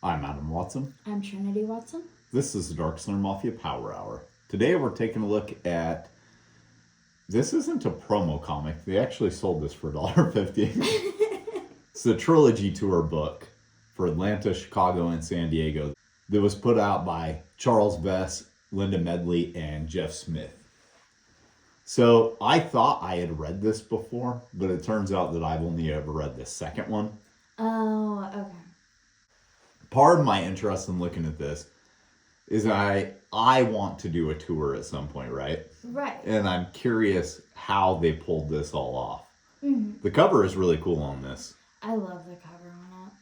I'm Adam Watson. I'm Trinity Watson. This is the Dark Slur Mafia Power Hour. Today we're taking a look at... This isn't a promo comic. They actually sold this for $1.50. It's the Trilogy Tour book for Atlanta, Chicago, and San Diego that was put out by Charles Vess, Linda Medley, and Jeff Smith. So I thought I had read this before, but it turns out that I've only ever read the second one. Oh, okay. Part of my interest in looking at this is I want to do a tour at some point, right? Right. And I'm curious how they pulled this all off. Mm-hmm. The cover is really cool on this. I love the cover on it.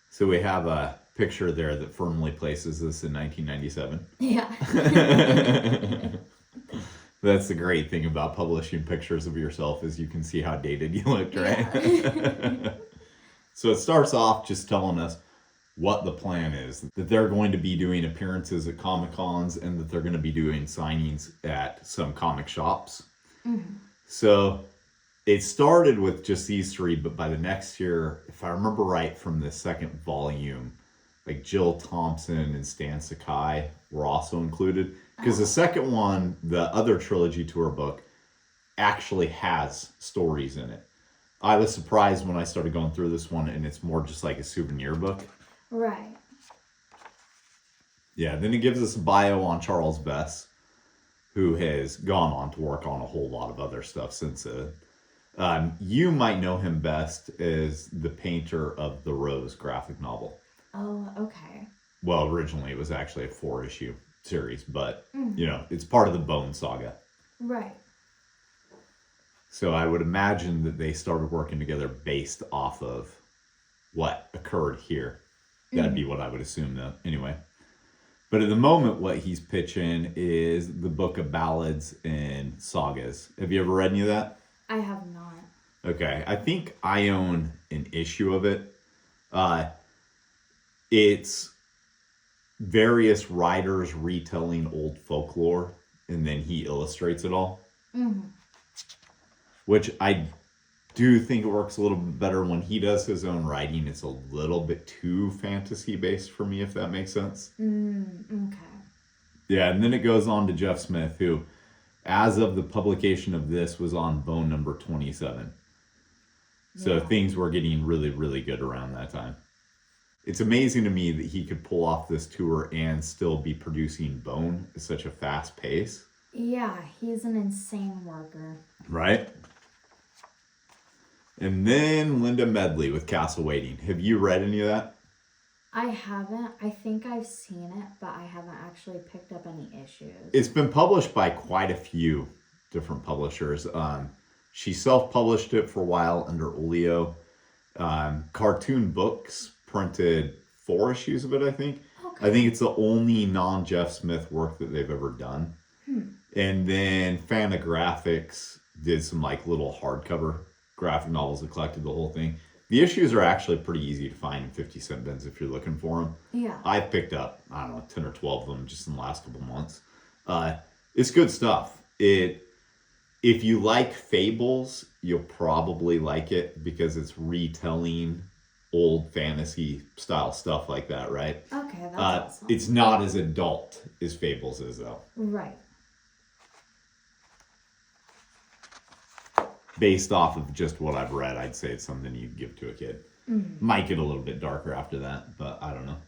So we have a picture there that firmly places this in 1997. Yeah. That's the great thing about publishing pictures of yourself is you can see how dated you looked, right? Yeah. So it starts off just telling us what the plan is. That they're going to be doing appearances at Comic-Cons and that they're going to be doing signings at some comic shops. Mm-hmm. So it started with just these three, but by the next year, if I remember right from the second volume, like Jill Thompson and Stan Sakai were also included. Because the second one, the other Trilogy Tour book, actually has stories in it. I was surprised when I started going through this one, and it's more just like a souvenir book. Right. Yeah, then it gives us a bio on Charles Vess, who has gone on to work on a whole lot of other stuff since then. You might know him best as the painter of the Rose graphic novel. Oh, okay. Well, originally it was actually a 4-issue series, but, you know, it's part of the Bone Saga. Right. So I would imagine that they started working together based off of what occurred here. That'd be what I would assume, though. Anyway. But at the moment, what he's pitching is the book of ballads and sagas. Have you ever read any of that? I have not. Okay. I think I own an issue of it. It's various writers retelling old folklore, and then he illustrates it all. Mm-hmm. Which I do think it works a little bit better when he does his own writing. It's a little bit too fantasy-based for me, if that makes sense. Okay. Yeah, and then it goes on to Jeff Smith, who, as of the publication of this, was on Bone number 27. So things were getting really, really good around that time. It's amazing to me that he could pull off this tour and still be producing Bone at such a fast pace. Yeah, he's an insane worker. Right? And then Linda Medley with Castle Waiting. Have you read any of that? I haven't. I think I've seen it, but I haven't actually picked up any issues. It's been published by quite a few different publishers. She self-published it for a while under Olio. Cartoon Books printed 4 issues of it, I think. Okay. I think it's the only non-Jeff Smith work that they've ever done. And then Fantagraphics did some like little hardcover graphic novels that collected the whole thing. The issues are actually pretty easy to find in 50-cent bins if you're looking for them. Yeah. I've picked up, 10 or 12 of them just in the last couple months. It's good stuff. If you like fables, you'll probably like it because it's retelling old fantasy style stuff like that, right? Okay, that's awesome. It's not as adult as Fables is, though. Right. Based off of just what I've read, I'd say it's something you'd give to a kid. Mm-hmm. Might get a little bit darker after that, but I don't know.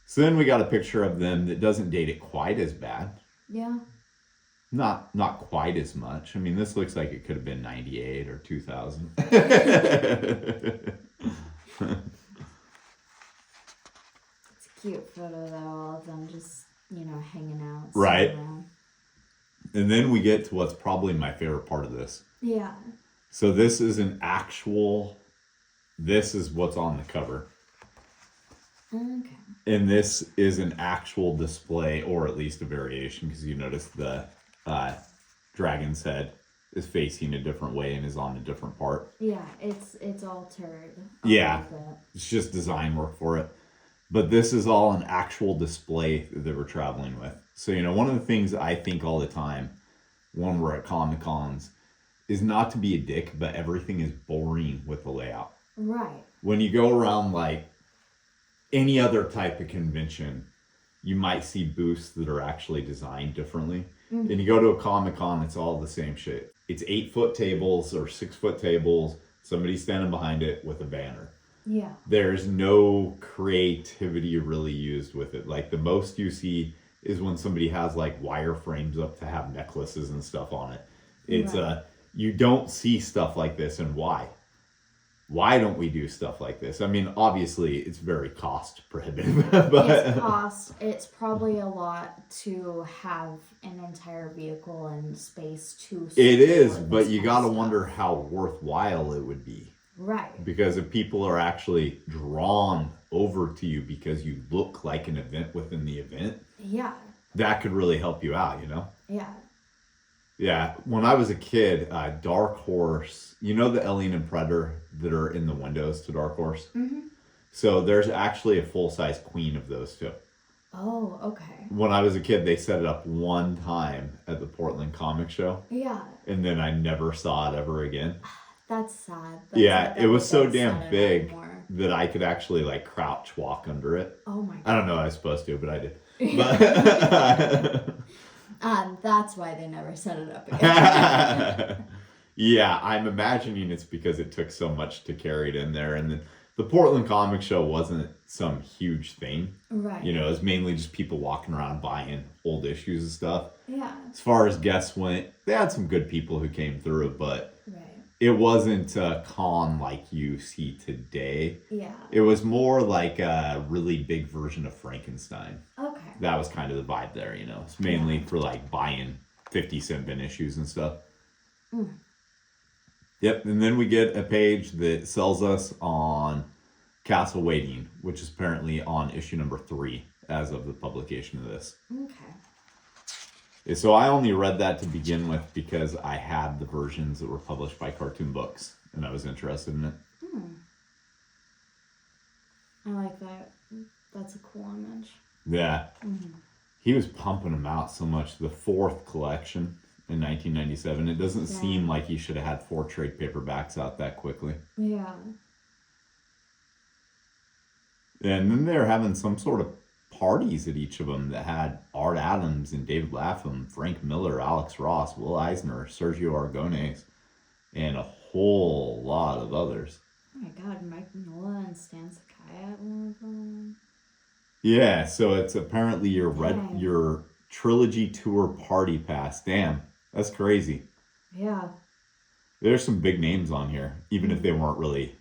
So then we got a picture of them that doesn't date it quite as bad. Yeah. Not quite as much. I mean, this looks like it could have been 98 or 2000. It's a cute photo, though, all of them just, hanging out. Right. Around. And then we get to what's probably my favorite part of this. Yeah. So this is this is what's on the cover. Okay. And this is an actual display, or at least a variation, because you notice the dragon's head is facing a different way and is on a different part. Yeah, it's altered. Yeah, it's just design work for it. But this is all an actual display that they were traveling with. So, one of the things I think all the time when we're at Comic-Cons is not to be a dick, but everything is boring with the layout. Right. When you go around like any other type of convention, you might see booths that are actually designed differently. Mm-hmm. And you go to a Comic-Con, it's all the same shit. It's 8-foot tables or 6-foot tables, somebody standing behind it with a banner. Yeah. There's no creativity really used with it. Like the most you see is when somebody has like wireframes up to have necklaces and stuff on it. It's Right. You don't see stuff like this, and why? Why don't we do stuff like this? I mean, obviously it's very cost prohibitive, but It's cost. It's probably a lot to have an entire vehicle and space to. it is, store but this you kind got to of wonder stuff. how worthwhile it would be. Right. Because if people are actually drawn over to you because you look like an event within the event, Yeah. that could really help you out, you know? Yeah. Yeah, when I was a kid, Dark Horse, you know the Alien and Predator that are in the windows to Dark Horse? Mm-hmm. So there's actually a full-size queen of those two. Oh, okay. When I was a kid, they set it up one time at the Portland Comic Show, Yeah. and then I never saw it ever again. That's sad. Yeah, That it was they so don't damn set it up big anymore. that I could actually like crouch walk under it. Oh my god. I don't know I was supposed to, but I did. But That's why they never set it up again. yeah, I'm imagining it's because it took so much to carry it in there. And then the Portland Comic Show wasn't some huge thing. Right. You know, it was mainly just people walking around buying old issues and stuff. Yeah. As far as guests went, they had some good people who came through, but Right. it wasn't a con like you see today. Yeah. It was more like a really big version of Frankenstein. Okay. That was kind of the vibe there, you know. It's mainly for like buying 50-cent bin issues and stuff. Mm. Yep, and then we get a page that sells us on Castle Waiting, which is apparently on issue number 3 as of the publication of this. Okay. So I only read that to begin with because I had the versions that were published by Cartoon Books, and I was interested in it. I like that. That's a cool image. Yeah. Mm-hmm. He was pumping them out so much. The 4th collection in 1997. It doesn't seem like he should have had 4 trade paperbacks out that quickly. Yeah. And then they're having some sort of parties at each of them that had Art Adams and David Lapham, Frank Miller, Alex Ross, Will Eisner, Sergio Aragonés, and a whole lot of others. Oh my god, Mike Mignola and Stan Sakai at one of them. Yeah, so it's apparently your Dang. your Trilogy Tour party pass. Damn, that's crazy. Yeah. There's some big names on here, even if they weren't really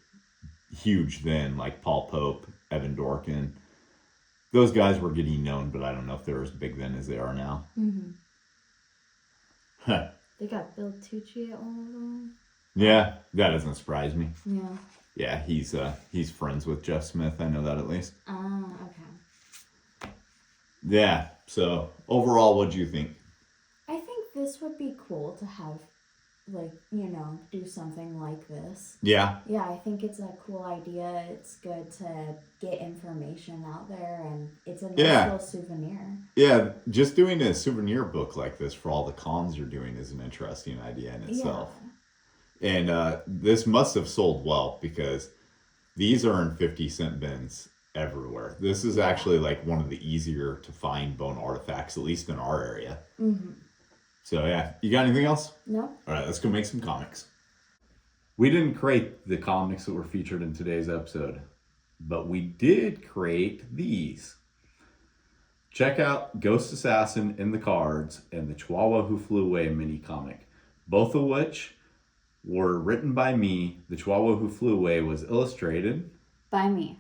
huge then, like Paul Pope, Evan Dorkin. Those guys were getting known, but I don't know if they're as big then as they are now. Mm-hmm. Huh. They got Bill Tucci at one of them. Yeah, that doesn't surprise me. Yeah. Yeah, he's friends with Jeff Smith. I know that at least. Okay. Yeah. So overall, what do you think? I think this would be cool to have, like, you know, do something like this. Yeah. Yeah, I think it's a cool idea. It's good to get information out there, and it's a nice little souvenir. Yeah, just doing a souvenir book like this for all the cons you're doing is an interesting idea in itself. Yeah. And this must have sold well because these are in 50-cent bins everywhere. This is actually like one of the easier to find bone artifacts, at least in our area. Mm-hmm. So yeah, you got anything else? No? All right, let's go make some comics. We didn't create the comics that were featured in today's episode, but we did create these. Check out Ghost Assassin in the Cards and the Chihuahua Who Flew Away mini comic, both of which were written by me. The Chihuahua Who Flew Away was illustrated By me.